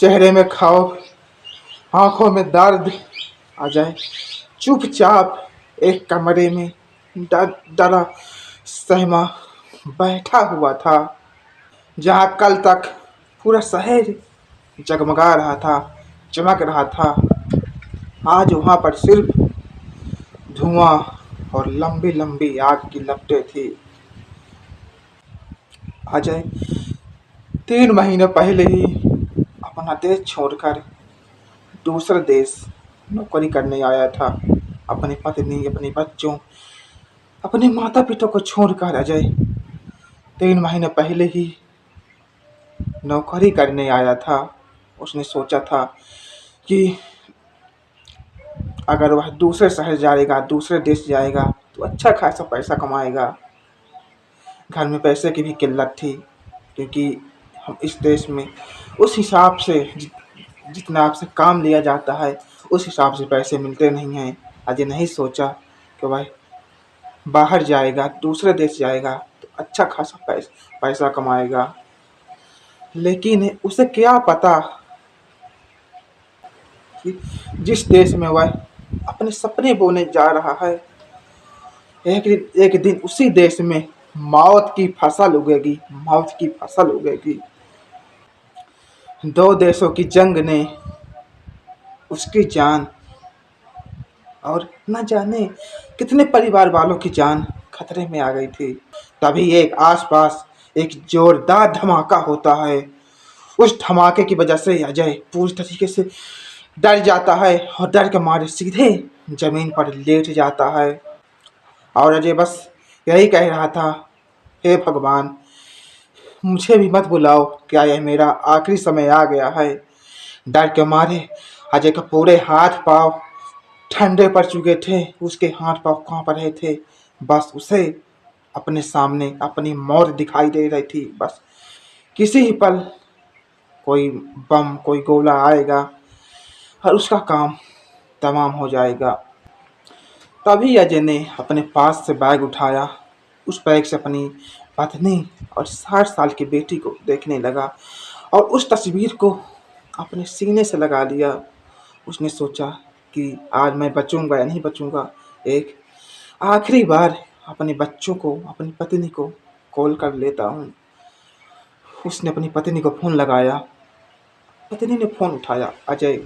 चेहरे में खौफ, आंखों में दर्द आ जाए। चुपचाप एक कमरे में डरा सहमा बैठा हुआ था, जहां कल तक पूरा शहर जगमगा रहा था, चमक रहा था। आज वहां पर सिर्फ धुआं और लंबी लंबी आग की लपटें थी। अजय 3 महीने पहले ही अपना देश छोड़कर दूसरे देश नौकरी करने आया था। अपनी पत्नी, अपने बच्चों, अपने माता पिता को छोड़कर अजय 3 महीने पहले ही नौकरी करने आया था। उसने सोचा था कि अगर वह दूसरे शहर जाएगा, दूसरे देश जाएगा तो अच्छा खासा पैसा कमाएगा। घर में पैसे की भी किल्लत थी, क्योंकि हम इस देश में उस हिसाब से जितना आपसे काम लिया जाता है उस हिसाब से पैसे मिलते नहीं हैं। अजय नहीं सोचा कि वह बाहर जाएगा, दूसरे देश जाएगा तो अच्छा खासा पैसा कमाएगा। लेकिन उसे क्या पता कि जिस देश में वह अपने सपने बोने जा रहा है, एक दिन उसी देश में मौत की फसल उगेगी, मौत की फसल उगेगी। 2 देशों की जंग ने उसकी जान और न जाने कितने परिवार वालों की जान खतरे में आ गई थी। तभी एक आसपास एक जोरदार धमाका होता है। उस धमाके की वजह से अजय पूरी तरीके से डर जाता है और डर के मारे सीधे जमीन पर लेट जाता है। और अजय बस यही कह रहा था, हे भगवान, मुझे भी मत बुलाओ, क्या यह मेरा आखिरी समय आ गया है। डर के मारे अजय के पूरे हाथ पांव ठंडे पड़ चुके थे, उसके हाथ पांव कांप रहे थे। बस उसे अपने सामने अपनी मौत दिखाई दे रही थी। बस किसी ही पल कोई बम, कोई गोला आएगा और उसका काम तमाम हो जाएगा। तभी अजय ने अपने पास से बैग उठाया, उस बैग से अपनी पत्नी और 60 साल की बेटी को देखने लगा और उस तस्वीर को अपने सीने से लगा लिया। उसने सोचा कि आज मैं बचूंगा या नहीं बचूंगा, एक आखिरी बार अपने बच्चों को, अपनी पत्नी को कॉल कर लेता हूँ। उसने अपनी पत्नी को फ़ोन लगाया, पत्नी ने फ़ोन उठाया। अजय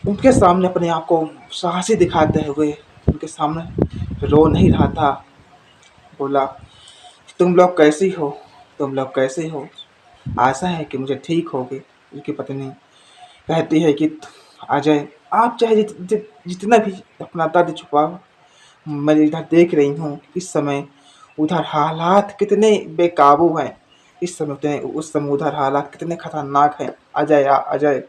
उनके सामने अपने आप को साहसी दिखाते हुए उनके सामने रो नहीं रहा था। बोला, तुम लोग कैसी हो, तुम लोग कैसे हो, आशा है कि मुझे ठीक होगी। उनकी पत्नी कहती है कि अजय, आप चाहे जितना भी अपना दर्द छुपाओ, मैं इधर देख रही हूँ इस समय उधर हालात कितने बेकाबू हैं। इस समय उस समय उधर हालात कितने खतरनाक हैं। अजय अजय,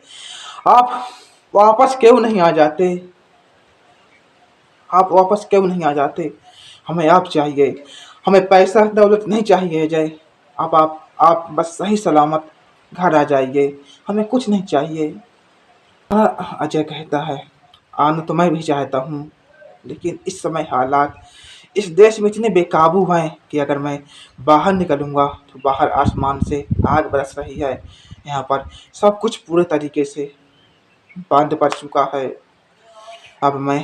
आप वापस क्यों नहीं आ जाते, आप वापस क्यों नहीं आ जाते। हमें आप चाहिए, हमें पैसा दौलत नहीं चाहिए अजय। आप बस सही सलामत घर आ जाइए, हमें कुछ नहीं चाहिए। अजय कहता है, आना तो मैं भी चाहता हूँ, लेकिन इस समय हालात इस देश में इतने बेकाबू हैं कि अगर मैं बाहर निकलूँगा तो बाहर आसमान से आग बरस रही है। यहाँ पर सब कुछ पूरे तरीके से बंद पड़ चुका है। अब मैं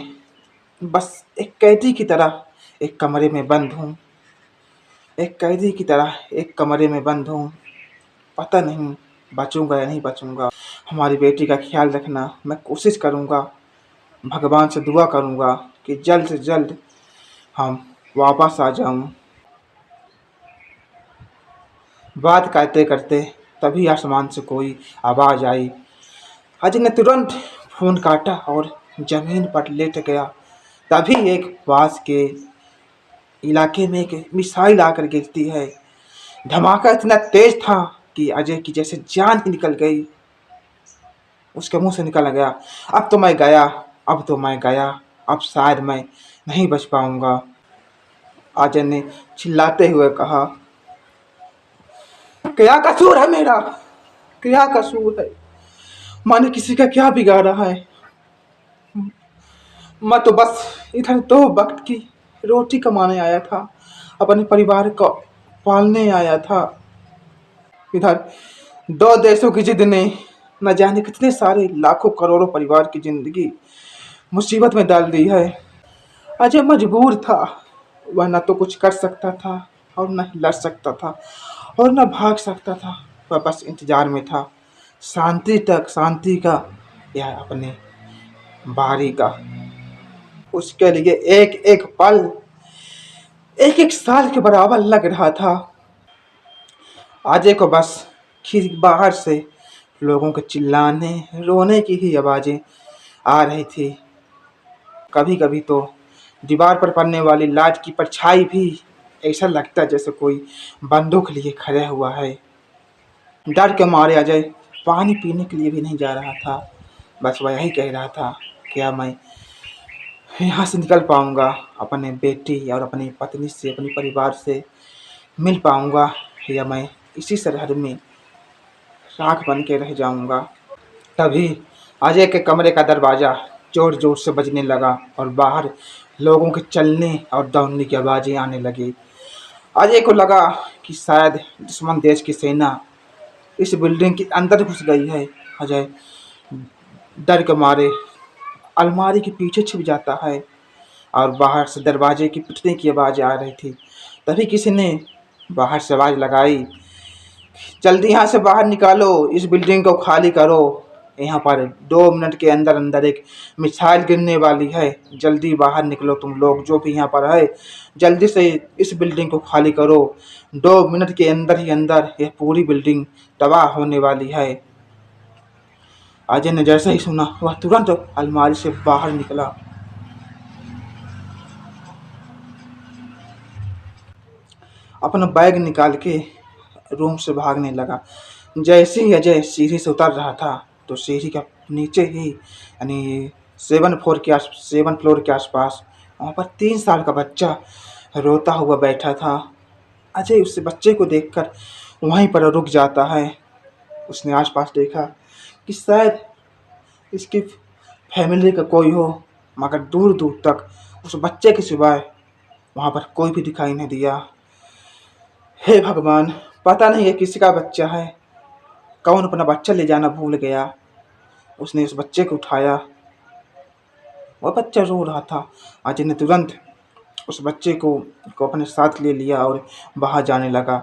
बस एक कैदी की तरह एक कमरे में बंद हूँ, एक कैदी की तरह एक कमरे में बंद हूँ। पता नहीं बचूंगा या नहीं बचूंगा। हमारी बेटी का ख्याल रखना, मैं कोशिश करूँगा, भगवान से दुआ करूँगा कि जल्द से जल्द हम वापस आ जाऊँ। बात करते करते तभी आसमान से कोई आवाज़ आई। अजय ने तुरंत फ़ोन काटा और ज़मीन पर लेट गया। तभी एक पास के इलाके में एक मिसाइल आकर गिरती है। धमाका इतना तेज था कि अजय की जैसे जान ही निकल गई। उसके मुंह से निकल गया, अब तो मैं गया, अब तो मैं गया, अब शायद मैं नहीं बच पाऊंगा। अजय ने चिल्लाते हुए कहा, क्या कसूर है मेरा, क्या कसूर है, मैंने किसी का क्या बिगाड़ा है। मैं तो बस इधर 2 वक्त की रोटी कमाने आया था, अपने परिवार को पालने आया था। इधर दो देशों की जिद ने न जाने कितने सारे लाखों करोड़ों परिवार की जिंदगी मुसीबत में डाल दी है। अजय मजबूर था, वह न तो कुछ कर सकता था और न ही लड़ सकता था और न भाग सकता था। वह बस इंतजार में था, शांति का या अपने बारी का। उसके लिए एक एक पल एक एक साल के बराबर लग रहा था। अजय को बस खिड़की बाहर से लोगों के चिल्लाने रोने की ही आवाजें आ रही थी। कभी कभी तो दीवार पर पड़ने वाली लाइट की परछाई भी ऐसा लगता जैसे कोई बंदूक लिए खड़ा हुआ है। डर के मारे अजय पानी पीने के लिए भी नहीं जा रहा था। बस वह यही कह रहा था, क्या मैं यहाँ से निकल पाऊंगा, अपने बेटी और अपनी पत्नी से, अपने परिवार से मिल पाऊंगा, या मैं इसी सरहद में राख बन के रह जाऊंगा। तभी अजय के कमरे का दरवाजा जोर जोर से बजने लगा और बाहर लोगों के चलने और दौड़ने की आवाजें आने लगी। अजय को लगा कि शायद दुश्मन देश की सेना इस बिल्डिंग के अंदर घुस गई है। अजय डर के मारे अलमारी के पीछे छिप जाता है और बाहर से दरवाजे की पिटने की आवाज आ रही थी। तभी किसी ने बाहर से आवाज लगाई, जल्दी यहाँ से बाहर निकालो, इस बिल्डिंग को खाली करो, यहाँ पर 2 मिनट के अंदर अंदर एक मिसाइल गिरने वाली है, जल्दी बाहर निकलो तुम लोग जो भी यहाँ पर है, जल्दी से इस बिल्डिंग को खाली करो, 2 मिनट के अंदर ही अंदर यह पूरी बिल्डिंग तबाह होने वाली है। अजय ने जैसे ही सुना वह तुरंत अलमारी से बाहर निकला। अपना बैग निकाल के रूम से भागने लगा। जैसे ही अजय सीढ़ी से उतर रहा था तो सीढ़ी का नीचे ही यानी 7 फ्लोर के आसपास वहाँ पर 3 साल का बच्चा रोता हुआ बैठा था। अजय उस बच्चे को देखकर वहीं पर रुक जाता है। उसने आसपास देखा कि शायद इसकी फैमिली का कोई हो, मगर दूर दूर तक उस बच्चे के सिवाय वहाँ पर कोई भी दिखाई नहीं दिया। हे भगवान, पता नहीं ये किसका बच्चा है, कौन अपना बच्चा ले जाना भूल गया। उसने उस बच्चे को उठाया, वह बच्चा रो रहा था। अजय ने तुरंत उस बच्चे को अपने साथ ले लिया और बाहर जाने लगा।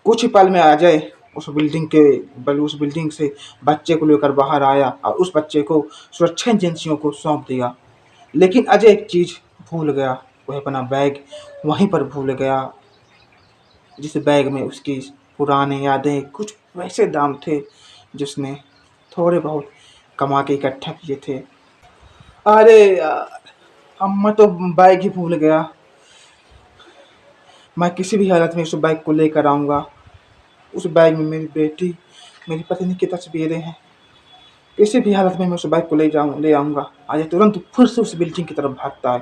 कुछ ही पल में अजय उस बिल्डिंग से बच्चे को लेकर बाहर आया और उस बच्चे को सुरक्षा एजेंसियों को सौंप दिया। लेकिन अजय एक चीज भूल गया, वह अपना बैग वहीं पर भूल गया, जिस बैग में उसकी पुरानी यादें, कुछ वैसे दाम थे जिसने थोड़े बहुत कमा के इकट्ठा किए थे। अरे यार, अब मैं तो बैग ही भूल गया। मैं किसी भी हालत में उस बैग को लेकर आऊँगा। उस बैग में मेरी बेटी, मेरी पत्नी की तस्वीरें हैं। किसी भी हालत में मैं उस बैग को ले आऊँगा। अजय तुरंत फिर से उस बिल्डिंग की तरफ भागता है।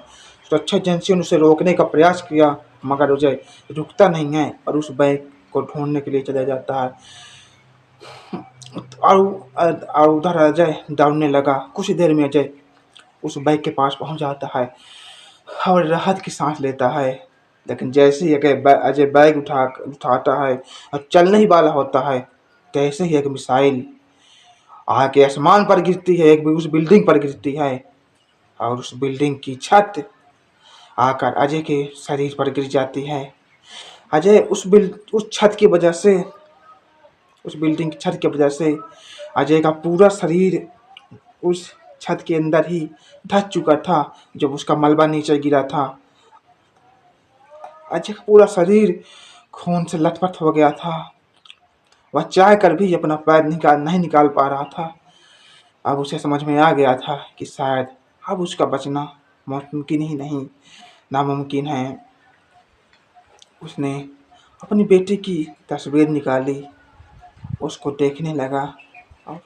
सुरक्षा एजेंसियों ने उसे रोकने का प्रयास किया, मगर अजय रुकता नहीं है और उस बैग को ढूंढने के लिए चला जाता है। और उधर अजय दौड़ने लगा। कुछ देर में अजय उस बैग के पास पहुंच जाता है और राहत की सांस लेता है। लेकिन जैसे ही अजय बैग उठाता है और चलने ही वाला होता है, तैसे ही एक मिसाइल आके आसमान पर गिरती है, एक उस बिल्डिंग पर गिरती है और उस बिल्डिंग की छत आकर अजय के शरीर पर गिर जाती है। अजय उस छत की वजह से, उस बिल्डिंग की छत की वजह से अजय का पूरा शरीर उस छत के अंदर ही धंस चुका था। जब उसका मलबा नीचे गिरा था, अजय का पूरा शरीर खून से लथपथ हो गया था। वह चाह कर भी अपना पैर नहीं निकाल पा रहा था। अब उसे समझ में आ गया था कि शायद अब उसका बचना मुमकिन ही नहीं, नामुमकिन है। उसने अपनी बेटी की तस्वीर निकाली, उसको देखने लगा और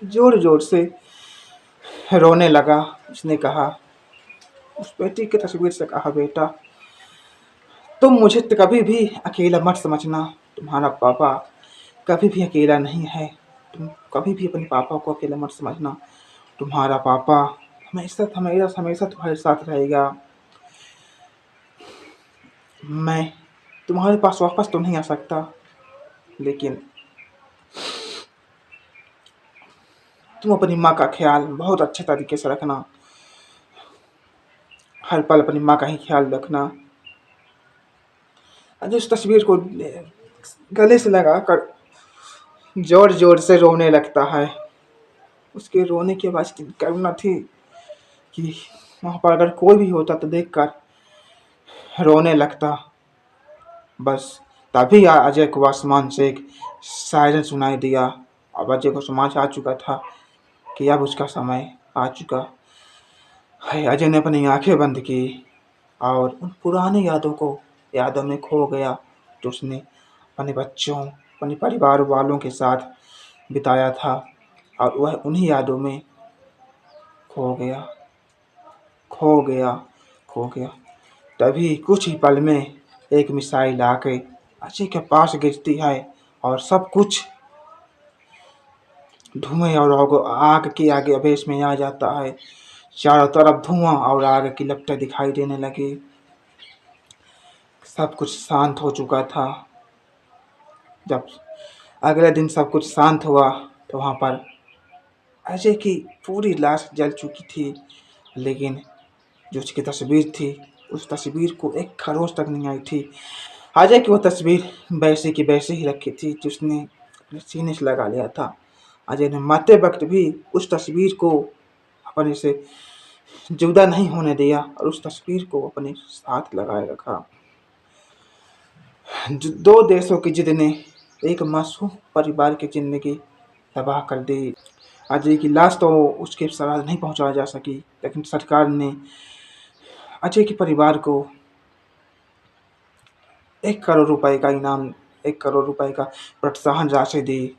जोर जोर से रोने लगा। उसने कहा, उस बेटी की तस्वीर से कहा, बेटा तुम मुझे कभी भी अकेला मत समझना, तुम्हारा पापा कभी भी अकेला नहीं है, तुम कभी भी अपने पापा को अकेला मत समझना, तुम्हारा पापा हमेशा हमेशा हमेशा तुम्हारे साथ रहेगा। मैं तुम्हारे पास वापस तो नहीं आ सकता, लेकिन तुम अपनी माँ का ख्याल बहुत अच्छे तरीके से रखना, हर पल अपनी माँ का ही ख्याल रखना। अजय उस तस्वीर को गले से लगाकर जोर जोर से रोने लगता है। उसके रोने की आवाज़ इतनी करुणा थी कि वहाँ पर अगर कोई भी होता तो देखकर रोने लगता। बस तभी अजय को आसमान से एक सायरन सुनाई दिया। अब अजय को समझ आ चुका था कि अब उसका समय आ चुका है। अजय ने अपनी आंखें बंद की और उन पुरानी यादों में खो गया जो उसने अपने बच्चों, अपने परिवार वालों के साथ बिताया था, और वह उन्हीं यादों में खो गया, खो गया, खो गया। तभी कुछ ही पल में एक मिसाइल आके अजय के पास गिरती है और सब कुछ धुएं और आग के आगे अवेश में आ जाता है। चारों तरफ धुआं और आग की लपटें दिखाई देने लगी। सब कुछ शांत हो चुका था। जब अगले दिन सब कुछ शांत हुआ तो वहाँ पर अजय की पूरी लाश जल चुकी थी, लेकिन जो उसकी तस्वीर थी उस तस्वीर को एक खरोच तक नहीं आई थी। अजय की वो तस्वीर वैसे की वैसे ही रखी थी जो उसने अपने सीने से लगा लिया था। अजय ने मरते वक्त भी उस तस्वीर को अपने से जुदा नहीं होने दिया और उस तस्वीर को अपने साथ लगाए रखा। दो देशों की जिद ने एक मासूम परिवार की जिंदगी तबाह कर दी। अजय की लाश तो उसके सराज नहीं पहुंचाई जा सकी, लेकिन सरकार ने अजय के परिवार को 1 करोड़ रुपए का इनाम, 1 करोड़ रुपए का प्रोत्साहन राशि दी।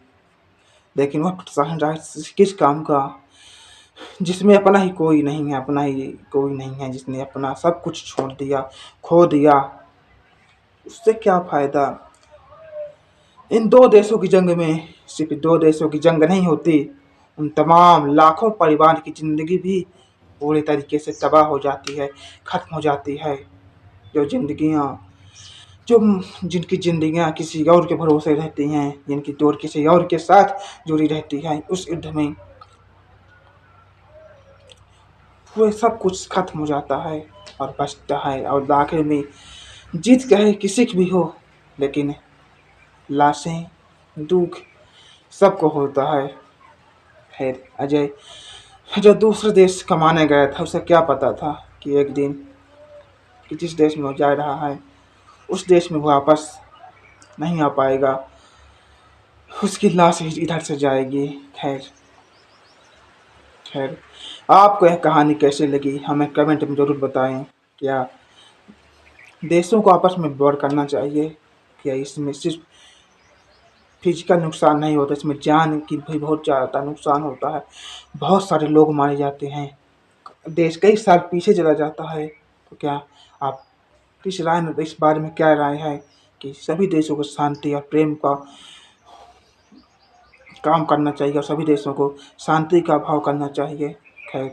लेकिन वह प्रोत्साहन राशि किस काम का, जिसमें अपना ही कोई नहीं है, अपना ही कोई नहीं है, जिसने अपना सब कुछ छोड़ दिया, खो दिया, उससे क्या फायदा। इन दो देशों की जंग में सिर्फ दो देशों की जंग नहीं होती, उन तमाम लाखों परिवार की जिंदगी भी पूरी तरीके से तबाह हो जाती है, खत्म हो जाती है। जो जिंदगियां जो जिनकी जिंदगियां किसी और के भरोसे रहती हैं, जिनकी डोर किसी और के साथ जुड़ी रहती है, उस युद्ध में वो सब कुछ खत्म हो जाता है और बचता है, और आखिर में जीत चाहे किसी की भी हो, लेकिन लाशें, दुख सबको होता है। खैर अजय जो दूसरे देश कमाने गया था, उसे क्या पता था कि एक दिन कि जिस देश में वो जा रहा है उस देश में वो वापस नहीं आ पाएगा, उसकी लाश इधर से जाएगी। खैर खैर आपको यह कहानी कैसी लगी हमें कमेंट में ज़रूर बताएं। क्या देशों को आपस में वॉर करना चाहिए? क्या इसमें सिर्फ फिजिकल नुकसान नहीं होता, इसमें जान की भी बहुत ज़्यादा नुकसान होता है, बहुत सारे लोग मारे जाते हैं, देश कई साल पीछे चला जाता है। तो क्या आप इस बारे में क्या राय है कि सभी देशों को शांति और प्रेम का काम करना चाहिए और सभी देशों को शांति का भाव करना चाहिए? खैर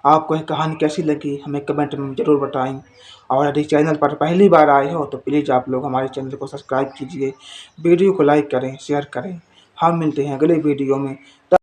आपको यह कहानी कैसी लगी हमें कमेंट में ज़रूर बताएं, और यदि चैनल पर पहली बार आए हो तो प्लीज़ आप लोग हमारे चैनल को सब्सक्राइब कीजिए, वीडियो को लाइक करें, शेयर करें। हम मिलते हैं अगले वीडियो में।